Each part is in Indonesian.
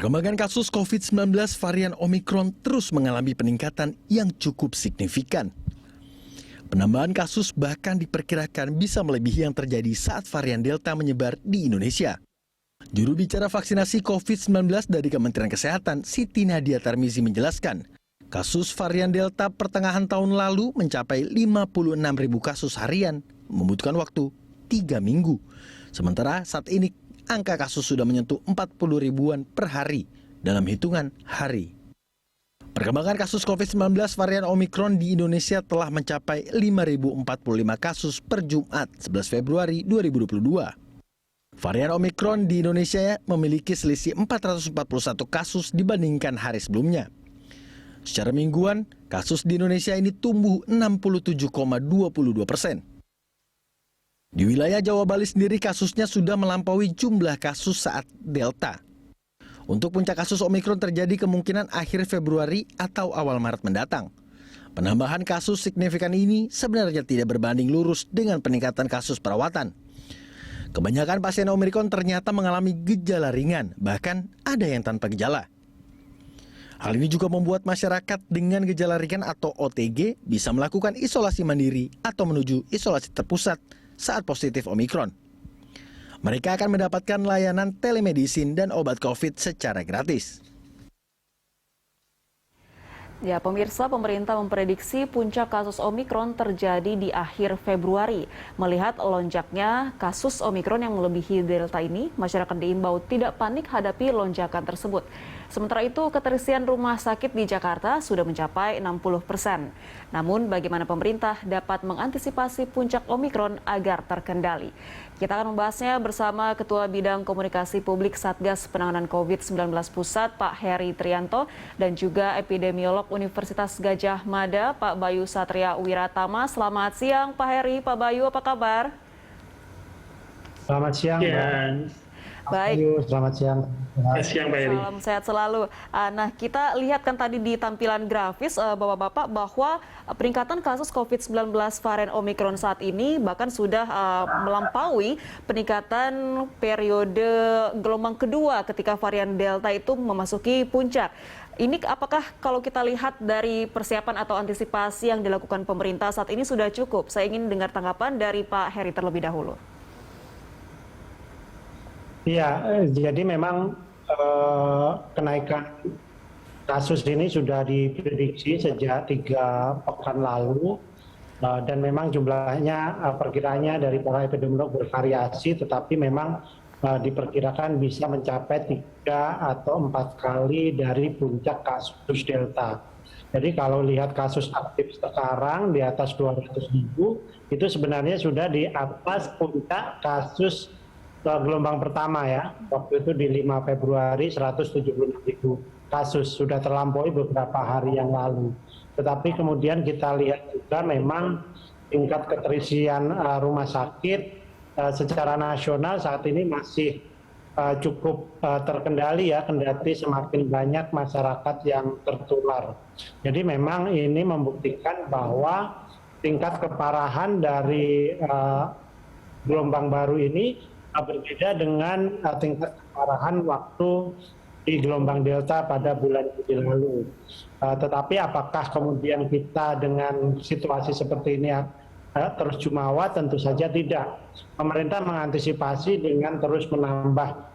Perkembangan kasus COVID-19 varian Omikron terus mengalami peningkatan yang cukup signifikan. Penambahan kasus bahkan diperkirakan bisa melebihi yang terjadi saat varian Delta menyebar di Indonesia. Juru bicara vaksinasi COVID-19 dari Kementerian Kesehatan, Siti Nadia Tarmizi menjelaskan, kasus varian Delta pertengahan tahun lalu mencapai 56.000 kasus harian, membutuhkan waktu 3 minggu. Sementara saat ini angka kasus sudah menyentuh 40 ribuan per hari dalam hitungan hari. Perkembangan kasus COVID-19 varian Omikron di Indonesia telah mencapai 5.045 kasus per Jumat 11 Februari 2022. Varian Omikron di Indonesia memiliki selisih 441 kasus dibandingkan hari sebelumnya. Secara mingguan, kasus di Indonesia ini tumbuh 67,22%. Di wilayah Jawa Bali sendiri kasusnya sudah melampaui jumlah kasus saat Delta. Untuk puncak kasus Omikron terjadi kemungkinan akhir Februari atau awal Maret mendatang. Penambahan kasus signifikan ini sebenarnya tidak berbanding lurus dengan peningkatan kasus perawatan. Kebanyakan pasien Omikron ternyata mengalami gejala ringan, bahkan ada yang tanpa gejala. Hal ini juga membuat masyarakat dengan gejala ringan atau OTG bisa melakukan isolasi mandiri atau menuju isolasi terpusat saat positif Omikron. Mereka akan mendapatkan layanan telemedicine dan obat COVID secara gratis. Ya, pemirsa, pemerintah memprediksi puncak kasus Omikron terjadi di akhir Februari. Melihat lonjaknya kasus Omikron yang melebihi Delta ini, masyarakat diimbau tidak panik hadapi lonjakan tersebut. Sementara itu, keterisian rumah sakit di Jakarta sudah mencapai 60%. Namun, bagaimana pemerintah dapat mengantisipasi puncak Omikron agar terkendali? Kita akan membahasnya bersama Ketua Bidang Komunikasi Publik Satgas Penanganan COVID-19 Pusat, Pak Heri Trianto, dan juga epidemiolog Universitas Gadjah Mada, Pak Bayu Satria Wiratama. Selamat siang, Pak Heri. Pak Bayu, apa kabar? Selamat siang, Mbak. Baik. Selamat siang. Selamat siang, Pak Heri. Salam sehat selalu. Nah, kita lihat kan tadi di tampilan grafis Bapak-Bapak bahwa peningkatan kasus COVID-19 varian Omikron saat ini bahkan sudah melampaui peningkatan periode gelombang kedua ketika varian Delta itu memasuki puncak. Ini apakah kalau kita lihat dari persiapan atau antisipasi yang dilakukan pemerintah saat ini sudah cukup? Saya ingin dengar tanggapan dari Pak Heri terlebih dahulu. Iya, jadi memang kenaikan kasus ini sudah diprediksi sejak 3 pekan lalu dan memang jumlahnya perkiraannya dari para epidemiolog bervariasi, tetapi memang diperkirakan bisa mencapai 3 atau 4 kali dari puncak kasus Delta. Jadi kalau lihat kasus aktif sekarang di atas 200.000, itu sebenarnya sudah di atas puncak kasus gelombang pertama ya. Waktu itu di 5 Februari 176.000 kasus, sudah terlampaui beberapa hari yang lalu. Tetapi kemudian kita lihat juga memang tingkat keterisian rumah sakit secara nasional saat ini masih cukup terkendali ya, kendati semakin banyak masyarakat yang tertular. Jadi memang ini membuktikan bahwa tingkat keparahan dari gelombang baru ini berbeda dengan tingkat keparahan waktu di gelombang Delta pada bulan Juli lalu. Tetapi apakah kemudian kita dengan situasi seperti ini terus jumawa? Tentu saja tidak. Pemerintah mengantisipasi dengan terus menambah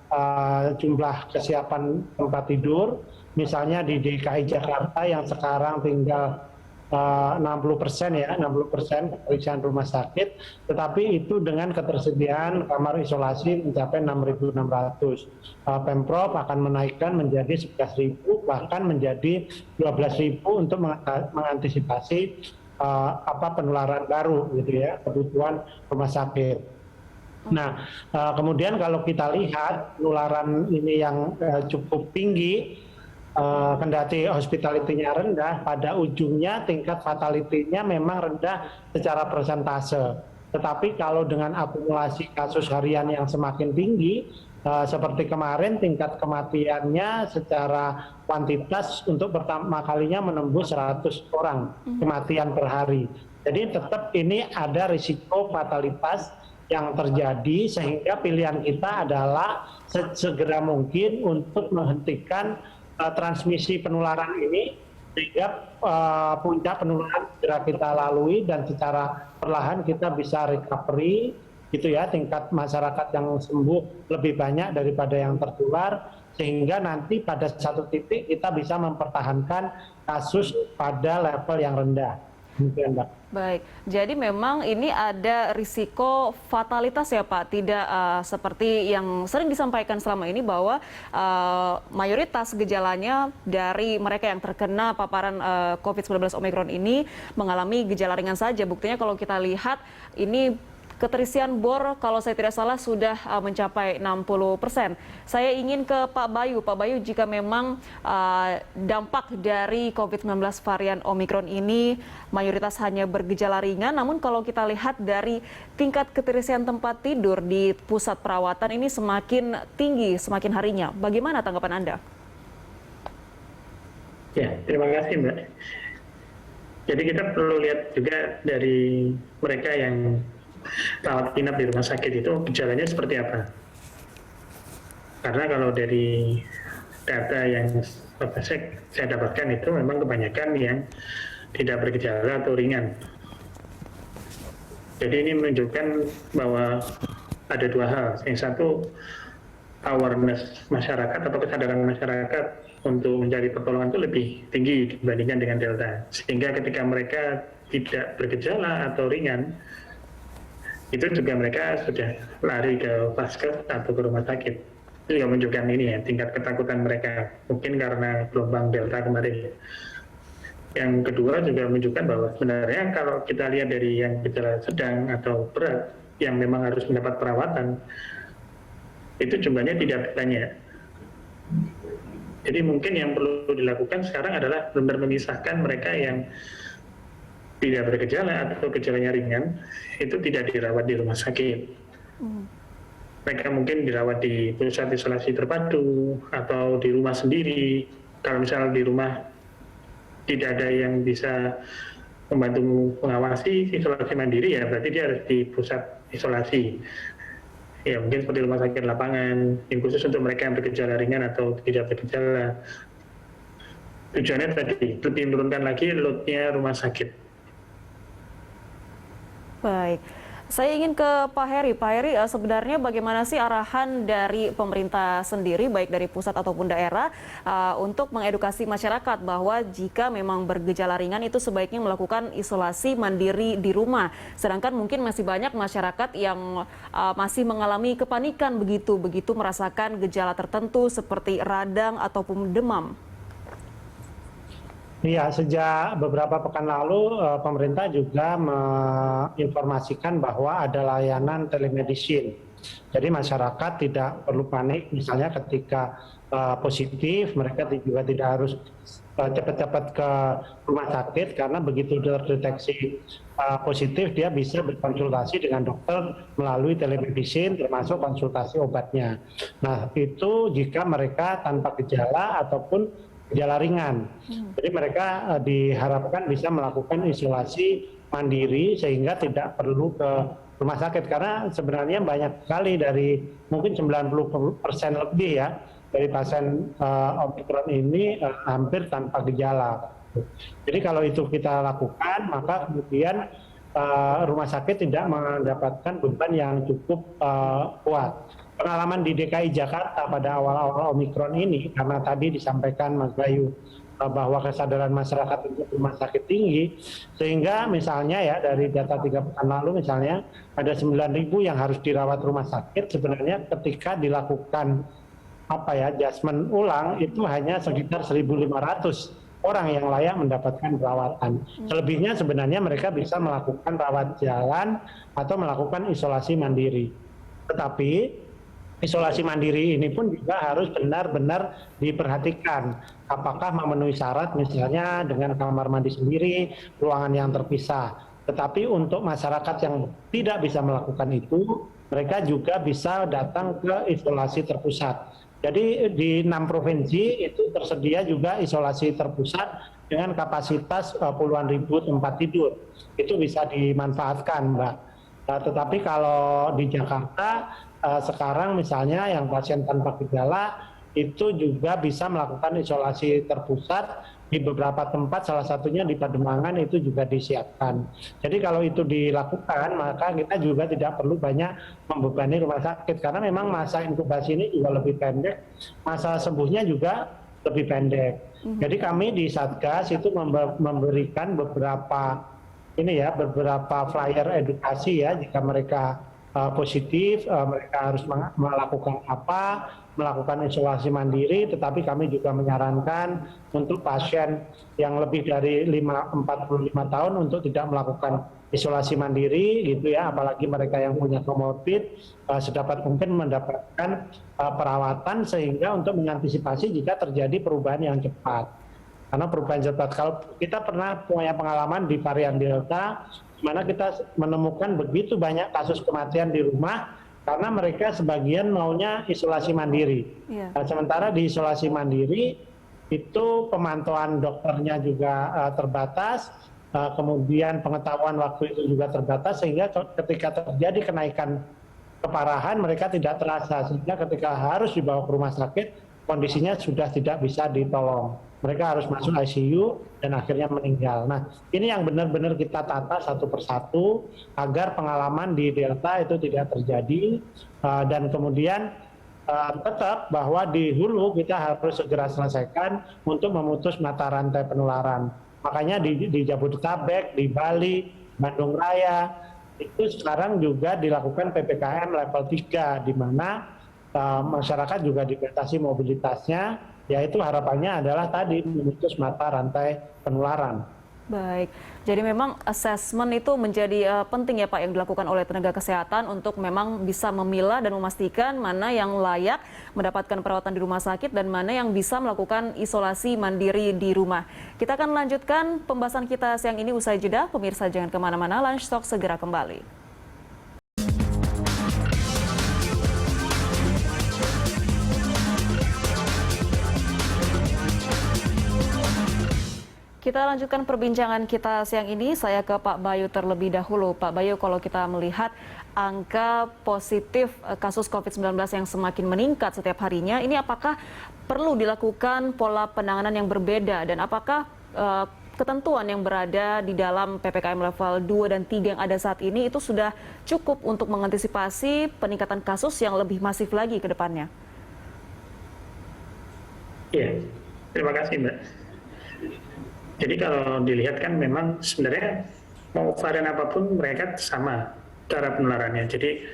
jumlah kesiapan tempat tidur. Misalnya di DKI Jakarta yang sekarang tinggal 60% ya, 60% keterisian rumah sakit, tetapi itu dengan ketersediaan kamar isolasi mencapai 6.600. Pemprov akan menaikkan menjadi 11.000, bahkan menjadi 12.000 untuk mengantisipasi penularan baru gitu ya, kebutuhan rumah sakit. Nah, kemudian kalau kita lihat penularan ini yang cukup tinggi, kendati hospitality-nya rendah, pada ujungnya tingkat fatality-nya memang rendah secara persentase. Tetapi kalau dengan akumulasi kasus harian yang semakin tinggi, seperti kemarin tingkat kematiannya secara kuantitas untuk pertama kalinya menembus 100 orang kematian per hari. Jadi tetap ini ada risiko fatalitas yang terjadi, sehingga pilihan kita adalah segera mungkin untuk menghentikan transmisi penularan ini, sehingga puncak penularan segera kita lalui dan secara perlahan kita bisa recovery, gitu ya, tingkat masyarakat yang sembuh lebih banyak daripada yang tertular, sehingga nanti pada satu titik kita bisa mempertahankan kasus pada level yang rendah. Demikian, Mbak. Baik, jadi memang ini ada risiko fatalitas ya Pak, tidak seperti yang sering disampaikan selama ini bahwa mayoritas gejalanya dari mereka yang terkena paparan COVID-19 Omicron ini mengalami gejala ringan saja. Buktinya kalau kita lihat ini keterisian bor kalau saya tidak salah sudah mencapai 60%. Saya ingin ke Pak Bayu. Pak Bayu, jika memang dampak dari COVID-19 varian Omicron ini mayoritas hanya bergejala ringan, namun kalau kita lihat dari tingkat keterisian tempat tidur di pusat perawatan ini semakin tinggi semakin harinya. Bagaimana tanggapan Anda? Ya, terima kasih Mbak. Jadi kita perlu lihat juga dari mereka yang rawat inap di rumah sakit itu gejalanya seperti apa. Karena kalau dari data yang saya dapatkan itu memang kebanyakan yang tidak bergejala atau ringan. Jadi ini menunjukkan bahwa ada dua hal. Yang satu, awareness masyarakat atau kesadaran masyarakat untuk mencari pertolongan itu lebih tinggi dibandingkan dengan Delta. Sehingga ketika mereka tidak bergejala atau ringan, itu juga mereka sudah lari ke vaskes atau ke rumah sakit. Itu yang menunjukkan ini ya, tingkat ketakutan mereka. Mungkin karena gelombang Delta kemarin. Yang kedua juga menunjukkan bahwa sebenarnya kalau kita lihat dari yang gejala sedang atau berat, yang memang harus mendapat perawatan, itu jumlahnya tidak banyak. Jadi mungkin yang perlu dilakukan sekarang adalah benar-benar memisahkan mereka yang tidak bergejala atau gejalanya ringan, itu tidak dirawat di rumah sakit. Mereka mungkin dirawat di pusat isolasi terpadu atau di rumah sendiri. Kalau misalnya di rumah tidak ada yang bisa membantu mengawasi isolasi mandiri, ya berarti dia harus di pusat isolasi. Ya mungkin seperti rumah sakit lapangan, yang khusus untuk mereka yang bergejala ringan atau tidak bergejala. Tujuannya tadi, lebih menurunkan lagi load-nya rumah sakit. Baik, saya ingin ke Pak Heri. Pak Heri, sebenarnya bagaimana sih arahan dari pemerintah sendiri, baik dari pusat ataupun daerah, untuk mengedukasi masyarakat bahwa jika memang bergejala ringan itu sebaiknya melakukan isolasi mandiri di rumah. Sedangkan mungkin masih banyak masyarakat yang masih mengalami kepanikan begitu merasakan gejala tertentu seperti radang ataupun demam. Iya, sejak beberapa pekan lalu pemerintah juga menginformasikan bahwa ada layanan telemedicine. Jadi masyarakat tidak perlu panik, misalnya ketika positif, mereka juga tidak harus cepat-cepat ke rumah sakit, karena begitu terdeteksi positif, dia bisa berkonsultasi dengan dokter melalui telemedicine, termasuk konsultasi obatnya. Nah, itu jika mereka tanpa gejala ataupun gejala ringan. Jadi mereka diharapkan bisa melakukan isolasi mandiri sehingga tidak perlu ke rumah sakit, karena sebenarnya banyak sekali dari mungkin 90% lebih ya dari pasien Omicron ini hampir tanpa gejala. Jadi kalau itu kita lakukan, maka kemudian rumah sakit tidak mendapatkan beban yang cukup kuat. Pengalaman di DKI Jakarta pada awal-awal Omicron ini, karena tadi disampaikan Mas Bayu bahwa kesadaran masyarakat untuk rumah sakit tinggi, sehingga misalnya ya dari data 3 pekan lalu misalnya ada 9.000 yang harus dirawat rumah sakit, sebenarnya ketika dilakukan adjustment ulang itu hanya sekitar 1.500 orang yang layak mendapatkan perawatan. Selebihnya sebenarnya mereka bisa melakukan rawat jalan atau melakukan isolasi mandiri. Tetapi isolasi mandiri ini pun juga harus benar-benar diperhatikan. Apakah memenuhi syarat misalnya dengan kamar mandi sendiri, ruangan yang terpisah. Tetapi untuk masyarakat yang tidak bisa melakukan itu, mereka juga bisa datang ke isolasi terpusat. Jadi di 6 provinsi itu tersedia juga isolasi terpusat dengan kapasitas puluhan ribu tempat tidur. Itu bisa dimanfaatkan, Mbak. Tetapi kalau di Jakarta sekarang misalnya yang pasien tanpa gejala itu juga bisa melakukan isolasi terpusat di beberapa tempat, salah satunya di Pademangan itu juga disiapkan. Jadi kalau itu dilakukan, maka kita juga tidak perlu banyak membebani rumah sakit, karena memang masa inkubasi ini juga lebih pendek, masa sembuhnya juga lebih pendek. Jadi kami di Satgas itu memberikan beberapa flyer edukasi ya, jika mereka positif, mereka harus melakukan apa, melakukan isolasi mandiri, tetapi kami juga menyarankan untuk pasien yang lebih dari 45 tahun untuk tidak melakukan isolasi mandiri gitu ya, apalagi mereka yang punya komorbid sedapat mungkin mendapatkan perawatan sehingga untuk mengantisipasi jika terjadi perubahan yang cepat. Karena perubahan cepat, kalau kita pernah punya pengalaman di varian Delta, di mana kita menemukan begitu banyak kasus kematian di rumah, karena mereka sebagian maunya isolasi mandiri. Nah, sementara di isolasi mandiri itu pemantauan dokternya juga terbatas, kemudian pengetahuan waktu itu juga terbatas, sehingga ketika terjadi kenaikan keparahan mereka tidak terasa, sehingga ketika harus dibawa ke rumah sakit kondisinya sudah tidak bisa ditolong. Mereka harus masuk ICU dan akhirnya meninggal. Nah, ini yang benar-benar kita tata satu persatu agar pengalaman di Delta itu tidak terjadi, dan kemudian tetap bahwa di hulu kita harus segera selesaikan untuk memutus mata rantai penularan. Makanya di Jabodetabek, di Bali, Bandung Raya, itu sekarang juga dilakukan PPKM level 3, di mana masyarakat juga dibatasi mobilitasnya, yaitu harapannya adalah tadi memutus mata rantai penularan. Baik, jadi memang asesmen itu menjadi penting ya Pak yang dilakukan oleh tenaga kesehatan untuk memang bisa memilah dan memastikan mana yang layak mendapatkan perawatan di rumah sakit dan mana yang bisa melakukan isolasi mandiri di rumah. Kita akan lanjutkan pembahasan kita siang ini usai jeda. Pemirsa jangan kemana-mana, Lunch Talk segera kembali. Kita lanjutkan perbincangan kita siang ini. Saya ke Pak Bayu terlebih dahulu. Pak Bayu, kalau kita melihat angka positif kasus COVID-19 yang semakin meningkat setiap harinya, ini apakah perlu dilakukan pola penanganan yang berbeda dan apakah ketentuan yang berada di dalam PPKM level 2 dan 3 yang ada saat ini itu sudah cukup untuk mengantisipasi peningkatan kasus yang lebih masif lagi ke depannya? Iya, terima kasih Mbak. Jadi kalau dilihat kan memang sebenarnya mau varian apapun mereka sama cara penularannya. Jadi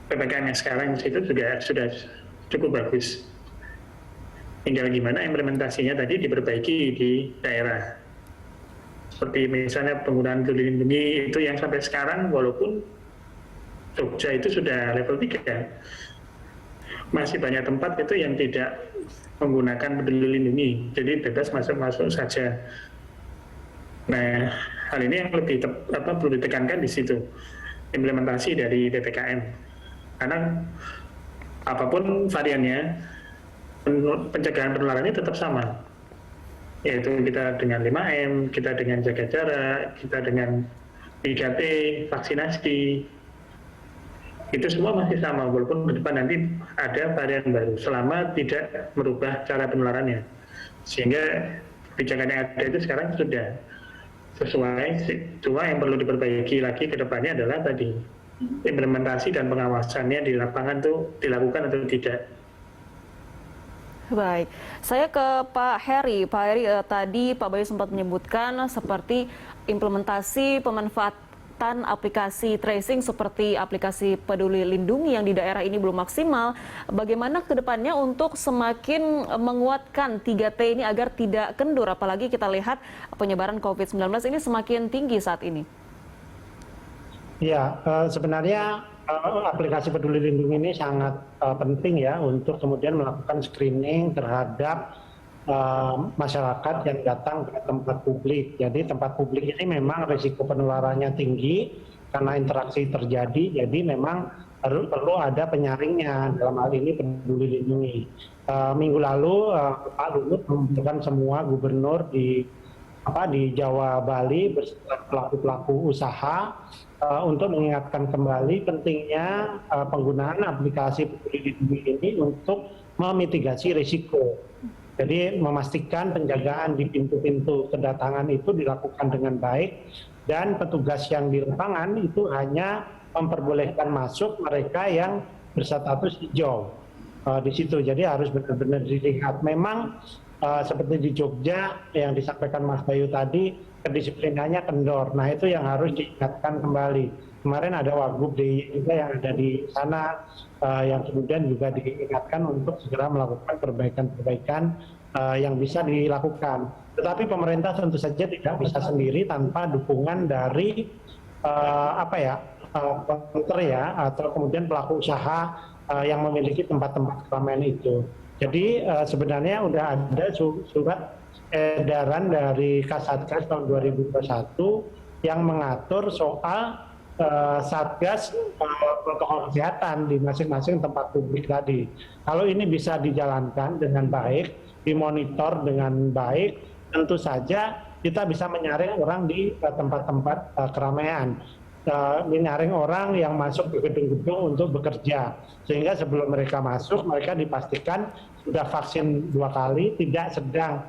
PPKM yang sekarang itu juga sudah cukup bagus. Tinggal gimana implementasinya tadi diperbaiki di daerah. Seperti misalnya penggunaan peduli lindungi itu yang sampai sekarang walaupun Jogja itu sudah level 3, masih banyak tempat itu yang tidak menggunakan peduli lindungi, jadi bebas masuk-masuk saja. Nah, hal ini yang lebih perlu ditekankan di situ, implementasi dari PPKM. Karena apapun variannya, pencegahan penularannya tetap sama, yaitu kita dengan 5M, kita dengan jaga jarak, kita dengan 3T, vaksinasi, itu semua masih sama, walaupun ke depan nanti ada varian baru, selama tidak merubah cara penularannya. Sehingga kebijakan yang ada itu sekarang sudah sesuai, cuma yang perlu diperbaiki lagi ke depannya adalah tadi, implementasi dan pengawasannya di lapangan itu dilakukan atau tidak. Baik, saya ke Pak Heri. Pak Heri, tadi Pak Bayu sempat menyebutkan seperti implementasi pemanfaatan aplikasi tracing seperti aplikasi Peduli Lindungi yang di daerah ini belum maksimal. Bagaimana ke depannya untuk semakin menguatkan 3T ini agar tidak kendur, apalagi kita lihat penyebaran COVID-19 ini semakin tinggi saat ini? Ya, sebenarnya aplikasi Peduli Lindungi ini sangat penting ya untuk kemudian melakukan screening terhadap masyarakat yang datang ke tempat publik. Jadi tempat publik ini memang risiko penularannya tinggi karena interaksi terjadi, jadi memang perlu ada penyaringnya, dalam hal ini Peduli Lindungi. Minggu lalu Pak Luhut mengumpulkan semua gubernur di di Jawa Bali bersama pelaku-pelaku usaha untuk mengingatkan kembali pentingnya penggunaan aplikasi Peduli Lindungi ini untuk memitigasi risiko. Jadi memastikan penjagaan di pintu-pintu kedatangan itu dilakukan dengan baik dan petugas yang di lapangan itu hanya memperbolehkan masuk mereka yang berstatus hijau di situ. Jadi harus benar-benar dilihat. Memang seperti di Jogja yang disampaikan Mas Bayu tadi, kedisiplinannya kendor. Nah itu yang harus diingatkan kembali. Kemarin ada Wagub DIY juga yang ada di sana yang kemudian juga diingatkan untuk segera melakukan perbaikan-perbaikan yang bisa dilakukan. Tetapi pemerintah tentu saja tidak bisa sendiri tanpa dukungan dari volunteer ya, atau kemudian pelaku usaha yang memiliki tempat-tempat keramaian itu. Jadi sebenarnya sudah ada surat edaran dari Kasatgas tahun 2021 yang mengatur soal satgas protokol kesehatan di masing-masing tempat publik tadi. Kalau ini bisa dijalankan dengan baik, dimonitor dengan baik, tentu saja kita bisa menyaring orang di tempat-tempat keramaian. Menyaring orang yang masuk ke gedung-gedung untuk bekerja, sehingga sebelum mereka masuk mereka dipastikan sudah vaksin 2 kali, tidak sedang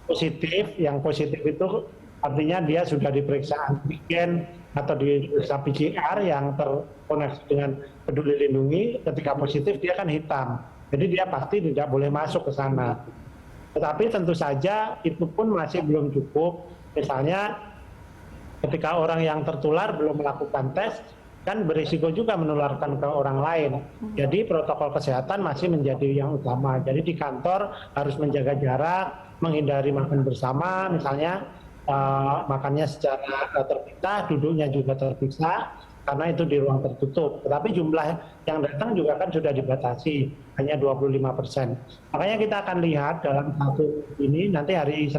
positif. Yang positif itu artinya dia sudah diperiksa antigen atau diperiksa PCR yang terkoneksi dengan Peduli Lindungi. Ketika positif dia kan hitam, jadi dia pasti tidak boleh masuk ke sana. Tetapi tentu saja itu pun masih belum cukup. Misalnya ketika orang yang tertular belum melakukan tes, kan berisiko juga menularkan ke orang lain. Jadi protokol kesehatan masih menjadi yang utama. Jadi di kantor harus menjaga jarak, menghindari makan bersama, misalnya makannya secara terpisah, duduknya juga terpisah, karena itu di ruang tertutup. Tetapi jumlah yang datang juga kan sudah dibatasi, hanya 25%. Makanya kita akan lihat dalam satu ini, nanti hari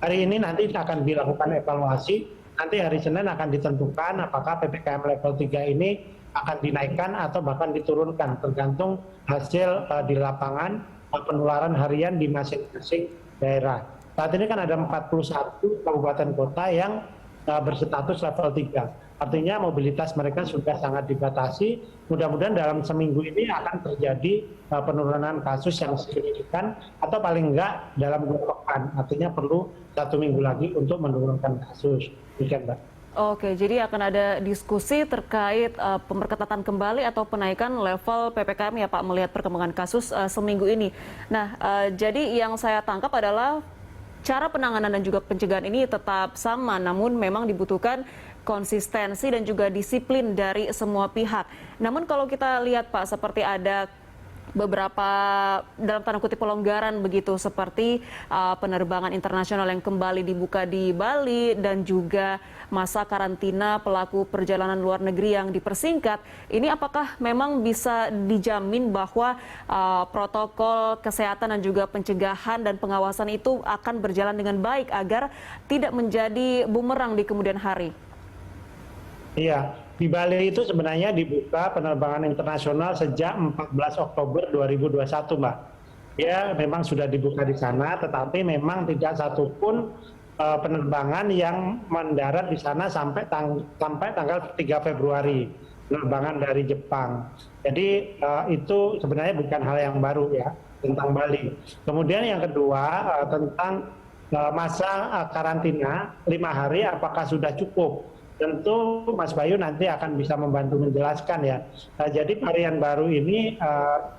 ini nanti akan dilakukan evaluasi. Nanti hari Senin akan ditentukan apakah PPKM level 3 ini akan dinaikkan atau bahkan diturunkan, tergantung hasil di lapangan penularan harian di masing-masing daerah. Saat ini kan ada 41 kabupaten kota yang berstatus level 3. Artinya mobilitas mereka sudah sangat dibatasi. Mudah-mudahan dalam seminggu ini akan terjadi penurunan kasus yang signifikan, atau paling enggak dalam 2 pekan. Artinya perlu 1 minggu lagi untuk menurunkan kasus. Demikian, Mbak. Oke, jadi akan ada diskusi terkait pemberketatan kembali atau penaikan level PPKM ya Pak, melihat perkembangan kasus seminggu ini. Nah, jadi yang saya tangkap adalah cara penanganan dan juga pencegahan ini tetap sama, namun memang dibutuhkan konsistensi dan juga disiplin dari semua pihak. Namun kalau kita lihat Pak, seperti ada beberapa dalam tanda kutip pelonggaran begitu, seperti penerbangan internasional yang kembali dibuka di Bali dan juga masa karantina pelaku perjalanan luar negeri yang dipersingkat. Ini apakah memang bisa dijamin bahwa protokol kesehatan dan juga pencegahan dan pengawasan itu akan berjalan dengan baik agar tidak menjadi bumerang di kemudian hari? Iya, di Bali itu sebenarnya dibuka penerbangan internasional sejak 14 Oktober 2021, Mbak. Ya, memang sudah dibuka di sana, tetapi memang tidak satupun penerbangan yang mendarat di sana sampai tanggal 3 Februari, penerbangan dari Jepang. Jadi itu sebenarnya bukan hal yang baru ya tentang Bali. Kemudian yang kedua tentang masa karantina 5 hari apakah sudah cukup? Tentu Mas Bayu nanti akan bisa membantu menjelaskan ya. Jadi varian baru ini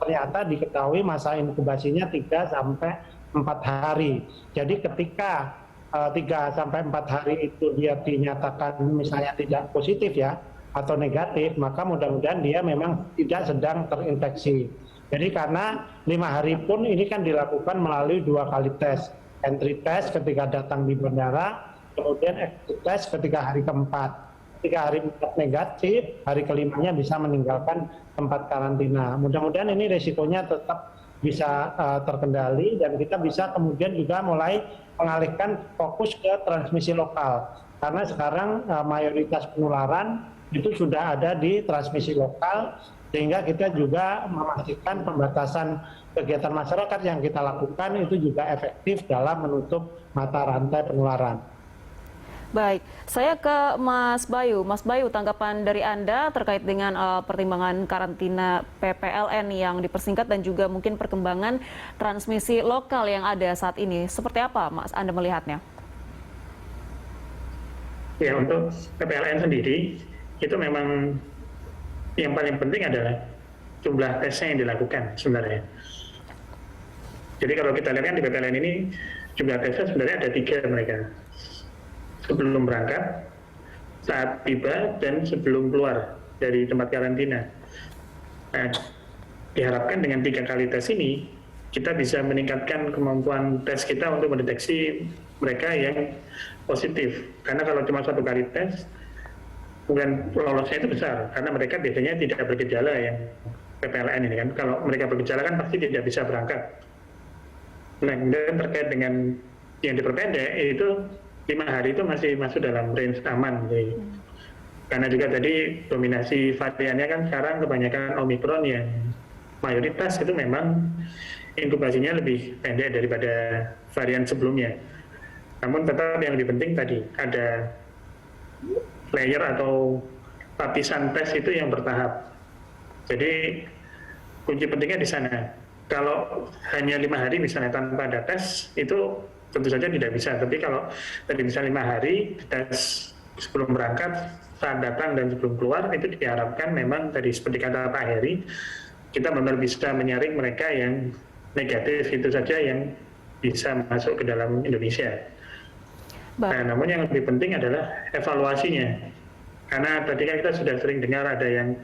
ternyata diketahui masa inkubasinya 3 sampai 4 hari. Jadi ketika 3 sampai 4 hari itu dia dinyatakan misalnya tidak positif ya atau negatif, maka mudah-mudahan dia memang tidak sedang terinfeksi. Jadi karena 5 hari pun ini kan dilakukan melalui 2 kali tes. Entry test ketika datang di bandara, kemudian exit test ketika hari keempat. Ketika hari keempat negatif, hari kelimanya bisa meninggalkan tempat karantina. Mudah-mudahan ini resikonya tetap bisa terkendali dan kita bisa kemudian juga mulai mengalihkan fokus ke transmisi lokal. Karena sekarang mayoritas penularan itu sudah ada di transmisi lokal, sehingga kita juga memastikan pembatasan kegiatan masyarakat yang kita lakukan itu juga efektif dalam menutup mata rantai penularan. Baik, saya ke Mas Bayu. Mas Bayu, tanggapan dari Anda terkait dengan pertimbangan karantina PPLN yang dipersingkat dan juga mungkin perkembangan transmisi lokal yang ada saat ini. Seperti apa Mas Anda melihatnya? Ya, untuk PPLN sendiri, itu memang yang paling penting adalah jumlah tesnya yang dilakukan sebenarnya. Jadi kalau kita lihat kan di PPLN ini, jumlah tesnya sebenarnya ada 3 mereka. Sebelum berangkat, saat tiba, dan sebelum keluar dari tempat karantina. Nah, diharapkan dengan 3 kali tes ini, kita bisa meningkatkan kemampuan tes kita untuk mendeteksi mereka yang positif. Karena kalau cuma 1 kali tes, bukan lolosnya itu besar, karena mereka biasanya tidak bergejala yang PPLN ini kan. Kalau mereka bergejala kan pasti tidak bisa berangkat. Nah, dan terkait dengan yang diperpendek, itu 5 hari itu masih masuk dalam range aman. Jadi. Karena juga tadi dominasi variannya kan sekarang kebanyakan Omikron yang mayoritas itu memang inkubasinya lebih pendek daripada varian sebelumnya. Namun tetap yang lebih penting tadi, ada layer atau lapisan tes itu yang bertahap. Jadi kunci pentingnya di sana. Kalau hanya 5 hari misalnya tanpa ada tes, itu tentu saja tidak bisa. Tapi kalau tadi bisa 5 hari, tes sebelum berangkat, saat datang dan sebelum keluar, itu diharapkan memang tadi seperti kata Pak Heri, kita benar bisa menyaring mereka yang negatif itu saja yang bisa masuk ke dalam Indonesia. Nah, namun yang lebih penting adalah evaluasinya. Karena tadi kan kita sudah sering dengar ada yang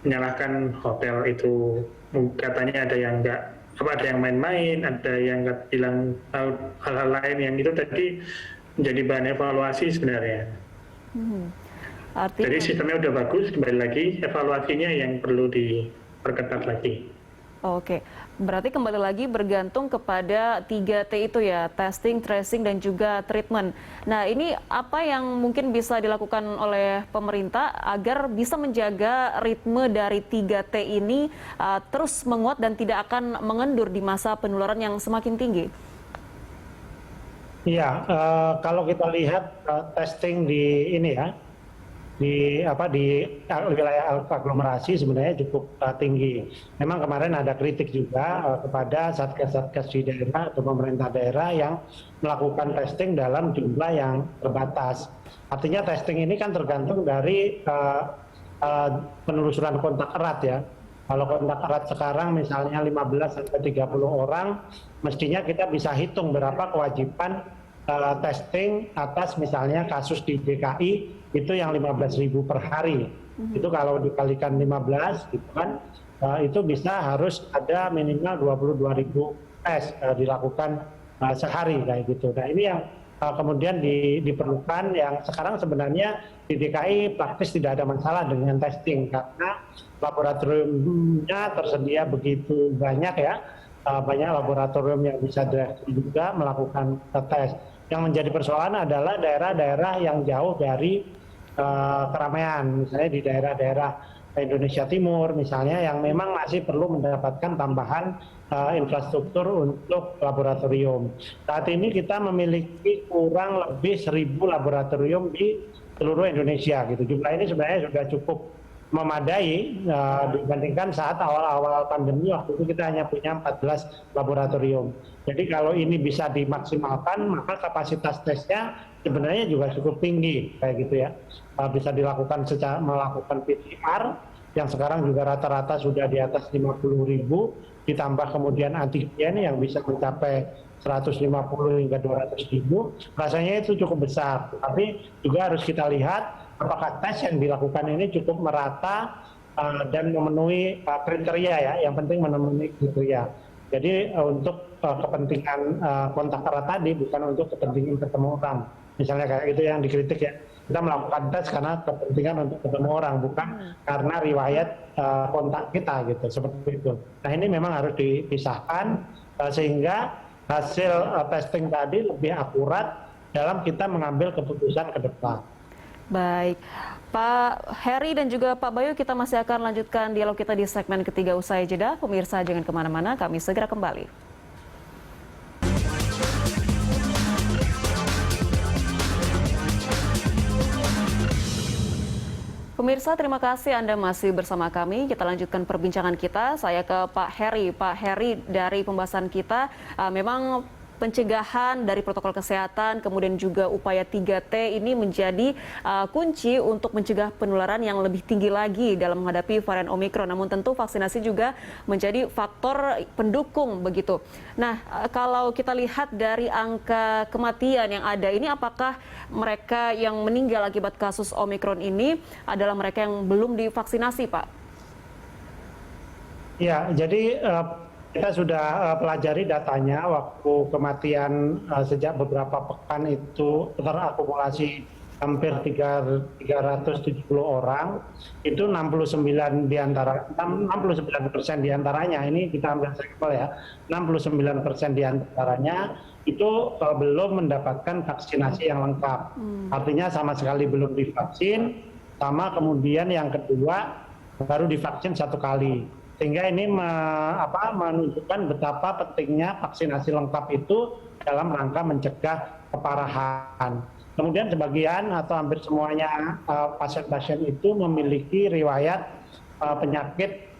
menyalahkan hotel itu, katanya ada yang enggak, ada yang main-main, ada yang nggak bilang hal-hal lain yang itu tadi menjadi bahan evaluasi sebenarnya. Jadi sistemnya udah bagus, kembali lagi evaluasinya yang perlu diperketat lagi. Oke, berarti kembali lagi bergantung kepada 3T itu ya, testing, tracing, dan juga treatment. Nah, ini apa yang mungkin bisa dilakukan oleh pemerintah agar bisa menjaga ritme dari 3T ini terus menguat dan tidak akan mengendur di masa penularan yang semakin tinggi? Iya, kalau kita lihat testing di ini ya, di wilayah aglomerasi sebenarnya cukup tinggi. Memang kemarin ada kritik juga kepada satgas-satgas di daerah atau pemerintah daerah yang melakukan testing dalam jumlah yang terbatas. Artinya testing ini kan tergantung dari penelusuran kontak erat ya. Kalau kontak erat sekarang misalnya 15 sampai 30 orang, mestinya kita bisa hitung berapa kewajiban testing atas misalnya kasus di DKI itu yang 15.000 per hari. Itu kalau dikalikan 15 gitu kan, itu bisa harus ada minimal 22.000 tes dilakukan sehari kayak gitu. Nah, ini yang kemudian diperlukan, yang sekarang sebenarnya di DKI praktis tidak ada masalah dengan testing karena laboratoriumnya tersedia begitu banyak ya. Banyak laboratorium yang bisa juga melakukan tes. Yang menjadi persoalan adalah daerah-daerah yang jauh dari keramaian, misalnya di daerah-daerah Indonesia Timur misalnya, yang memang masih perlu mendapatkan tambahan infrastruktur untuk laboratorium. Saat ini kita memiliki kurang lebih 1.000 laboratorium di seluruh Indonesia gitu. Jumlah ini sebenarnya sudah cukup memadai dibandingkan saat awal-awal pandemi, waktu itu kita hanya punya 14 laboratorium. Jadi kalau ini bisa dimaksimalkan, maka kapasitas tesnya sebenarnya juga cukup tinggi kayak gitu ya. Bisa dilakukan melakukan PCR yang sekarang juga rata-rata sudah di atas 50.000, ditambah kemudian antigen yang bisa mencapai 150 hingga 200.000. Rasanya itu cukup besar, tapi juga harus kita lihat apakah tes yang dilakukan ini cukup merata dan memenuhi kriteria ya. Yang penting memenuhi kriteria. Jadi untuk kepentingan kontak erat tadi, bukan untuk kepentingan ketemu orang. Misalnya kayak gitu yang dikritik ya. Kita melakukan tes karena kepentingan untuk ketemu orang, bukan karena riwayat kontak kita gitu, seperti itu. Nah, ini memang harus dipisahkan sehingga hasil testing tadi lebih akurat dalam kita mengambil keputusan ke depan. Baik, Pak Heri dan juga Pak Bayu, kita masih akan lanjutkan dialog kita di segmen ketiga usai jeda. Pemirsa jangan kemana-mana, kami segera kembali. Pemirsa, terima kasih Anda masih bersama kami. Kita lanjutkan perbincangan kita. Saya ke Pak Heri. Pak Heri, dari pembahasan kita, memang pencegahan dari protokol kesehatan, kemudian juga upaya 3T ini menjadi kunci untuk mencegah penularan yang lebih tinggi lagi dalam menghadapi varian Omikron. Namun tentu vaksinasi juga menjadi faktor pendukung begitu. Nah, kalau kita lihat dari angka kematian yang ada ini, apakah mereka yang meninggal akibat kasus Omikron ini adalah mereka yang belum divaksinasi, Pak? Ya, jadi kita sudah pelajari datanya waktu kematian sejak beberapa pekan itu terakumulasi hampir 370 orang, itu 69% diantaranya, ini kita ambil sampel ya, 69% diantaranya itu belum mendapatkan vaksinasi yang lengkap. Artinya sama sekali belum divaksin, sama kemudian yang kedua baru divaksin 1 kali. Sehingga ini menunjukkan betapa pentingnya vaksinasi lengkap itu dalam rangka mencegah keparahan. Kemudian sebagian atau hampir semuanya pasien-pasien itu memiliki riwayat penyakit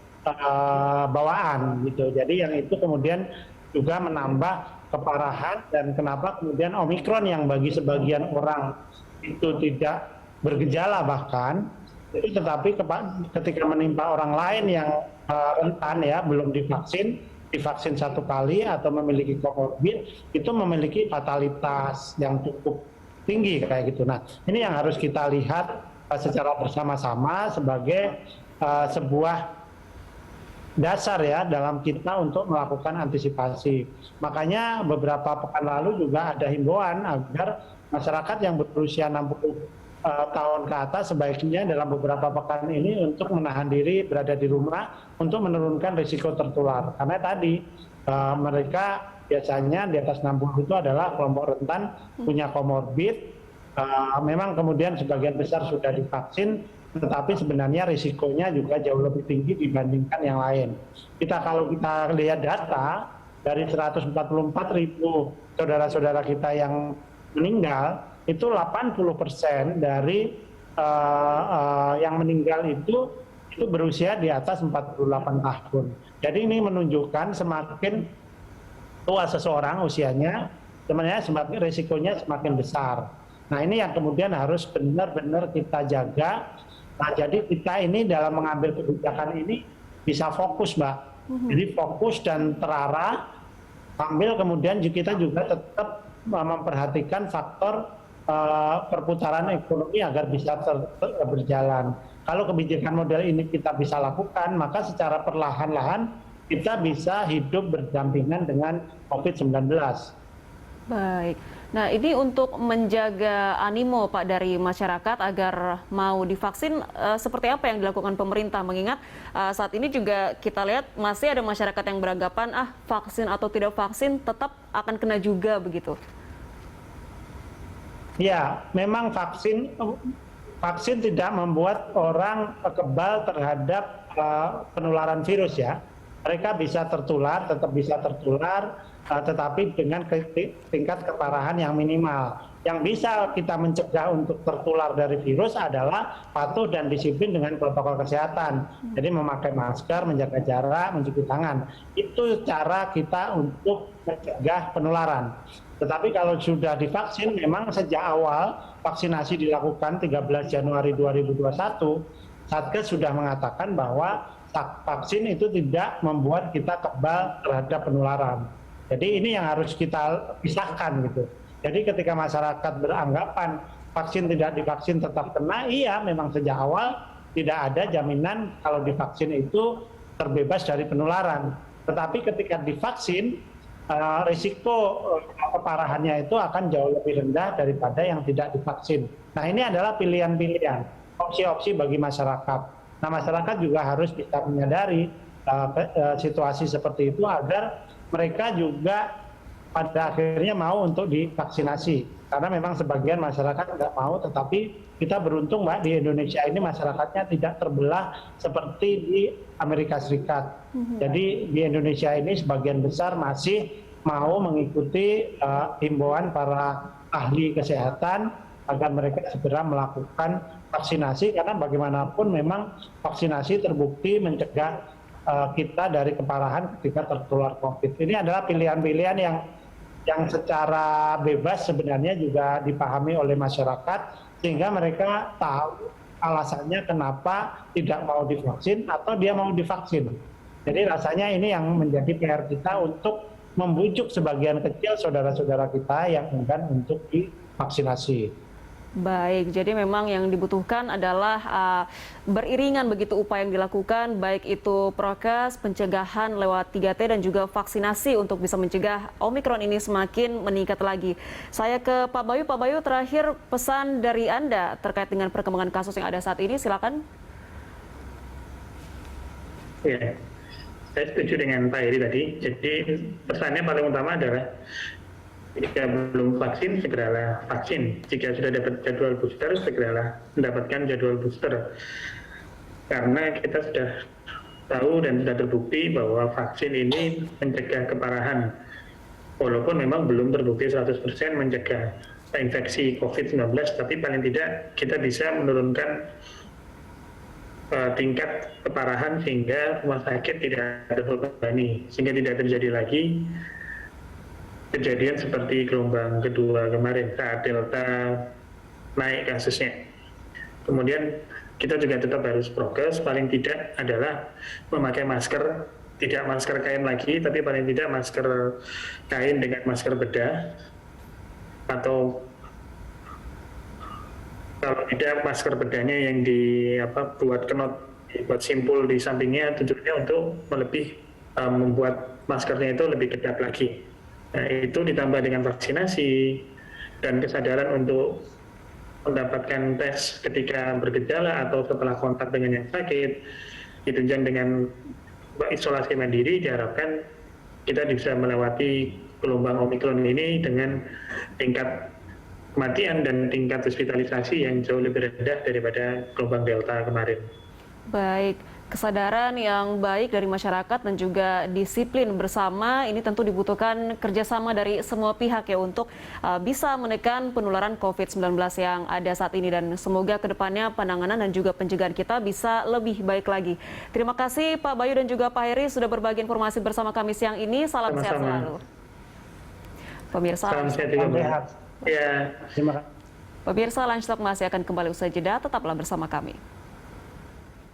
bawaan gitu. Jadi yang itu kemudian juga menambah keparahan, dan kenapa kemudian Omikron yang bagi sebagian orang itu tidak bergejala bahkan, tetapi ketika menimpa orang lain yang rentan ya, belum divaksin 1 kali atau memiliki comorbid, itu memiliki fatalitas yang cukup tinggi kayak gitu. Nah, ini yang harus kita lihat secara bersama-sama sebagai sebuah dasar ya dalam kita untuk melakukan antisipasi. Makanya beberapa pekan lalu juga ada himbauan agar masyarakat yang berusia 60 tahun ke atas sebaiknya dalam beberapa pekan ini untuk menahan diri berada di rumah untuk menurunkan risiko tertular. Karena tadi mereka biasanya di atas 60 itu adalah kelompok rentan, punya comorbid, memang kemudian sebagian besar sudah divaksin, tetapi sebenarnya risikonya juga jauh lebih tinggi dibandingkan yang lain. Kalau kita lihat data dari 144.000 saudara-saudara kita yang meninggal, itu 80% dari yang meninggal itu berusia di atas 48 tahun. Jadi ini menunjukkan semakin tua seseorang usianya, sebenarnya semakin risikonya semakin besar. Nah, ini yang kemudian harus benar-benar kita jaga. Nah, jadi kita ini dalam mengambil kebijakan ini bisa fokus, Mbak. Jadi fokus dan terarah, sambil kemudian kita juga tetap memperhatikan faktor perputaran ekonomi agar bisa berjalan. Kalau kebijakan model ini kita bisa lakukan, maka secara perlahan-lahan kita bisa hidup berdampingan dengan COVID-19. Baik. Nah, ini untuk menjaga animo Pak dari masyarakat agar mau divaksin, seperti apa yang dilakukan pemerintah? Mengingat saat ini juga kita lihat masih ada masyarakat yang beranggapan vaksin atau tidak vaksin tetap akan kena juga begitu. Ya, memang vaksin tidak membuat orang kebal terhadap penularan virus ya. Mereka bisa tertular, tetap bisa tertular, tetapi dengan tingkat keparahan yang minimal. Yang bisa kita mencegah untuk tertular dari virus adalah patuh dan disiplin dengan protokol kesehatan. Jadi memakai masker, menjaga jarak, mencuci tangan. Itu cara kita untuk mencegah penularan. Tetapi kalau sudah divaksin, memang sejak awal vaksinasi dilakukan 13 Januari 2021, Satgas sudah mengatakan bahwa vaksin itu tidak membuat kita kebal terhadap penularan. Jadi ini yang harus kita pisahkan gitu. Jadi ketika masyarakat beranggapan vaksin tidak divaksin tetap kena, iya memang sejak awal tidak ada jaminan kalau divaksin itu terbebas dari penularan. Tetapi ketika divaksin, risiko keparahannya itu akan jauh lebih rendah daripada yang tidak divaksin. Nah, ini adalah pilihan-pilihan, opsi-opsi bagi masyarakat. Nah, masyarakat juga harus bisa menyadari situasi seperti itu agar mereka juga pada akhirnya mau untuk divaksinasi. Karena memang sebagian masyarakat nggak mau, tetapi kita beruntung Mbak, di Indonesia ini masyarakatnya tidak terbelah seperti di Amerika Serikat. Jadi di Indonesia ini sebagian besar masih mau mengikuti himbauan para ahli kesehatan agar mereka segera melakukan vaksinasi, karena bagaimanapun memang vaksinasi terbukti mencegah kita dari keparahan ketika tertular COVID. Ini adalah pilihan-pilihan yang secara bebas sebenarnya juga dipahami oleh masyarakat, sehingga mereka tahu alasannya kenapa tidak mau divaksin atau dia mau divaksin. Jadi rasanya ini yang menjadi PR kita untuk membujuk sebagian kecil saudara-saudara kita yang enggan untuk divaksinasi. Baik, jadi memang yang dibutuhkan adalah beriringan begitu upaya yang dilakukan, baik itu prokes, pencegahan lewat 3T dan juga vaksinasi untuk bisa mencegah Omikron ini semakin meningkat lagi. Saya ke Pak Bayu. Pak Bayu, terakhir pesan dari Anda terkait dengan perkembangan kasus yang ada saat ini, silakan. Ya, saya setuju dengan Pak Heri tadi. Jadi pesannya paling utama adalah jika belum vaksin, segeralah vaksin. Jika sudah dapat jadwal booster, segeralah mendapatkan jadwal booster. Karena kita sudah tahu dan sudah terbukti bahwa vaksin ini mencegah keparahan. Walaupun memang belum terbukti 100% mencegah infeksi COVID-19, tapi paling tidak kita bisa menurunkan tingkat keparahan sehingga rumah sakit tidak terbebani, sehingga tidak terjadi lagi kejadian seperti gelombang kedua kemarin saat Delta naik kasusnya. Kemudian kita juga tetap harus prokes, paling tidak adalah memakai masker, tidak masker kain lagi, tapi paling tidak masker kain dengan masker bedah, atau kalau tidak masker bedahnya yang buat kenot, buat simpul di sampingnya, tujuannya untuk membuat maskernya itu lebih ketat lagi. Nah, itu ditambah dengan vaksinasi dan kesadaran untuk mendapatkan tes ketika bergejala atau setelah kontak dengan yang sakit, ditunjang dengan isolasi mandiri, diharapkan kita bisa melewati gelombang Omikron ini dengan tingkat kematian dan tingkat hospitalisasi yang jauh lebih rendah daripada gelombang Delta kemarin. Baik, kesadaran yang baik dari masyarakat dan juga disiplin bersama ini tentu dibutuhkan kerjasama dari semua pihak ya untuk bisa menekan penularan COVID-19 yang ada saat ini, dan semoga kedepannya penanganan dan juga pencegahan kita bisa lebih baik lagi. Terima kasih Pak Bayu dan juga Pak Heri sudah berbagi informasi bersama kami siang ini. Salam sehat selalu. Pemirsa, salam sehat juga. Ya. Terima kasih. Pemirsa, Lunch Talk masih akan kembali usai jeda, tetaplah bersama kami.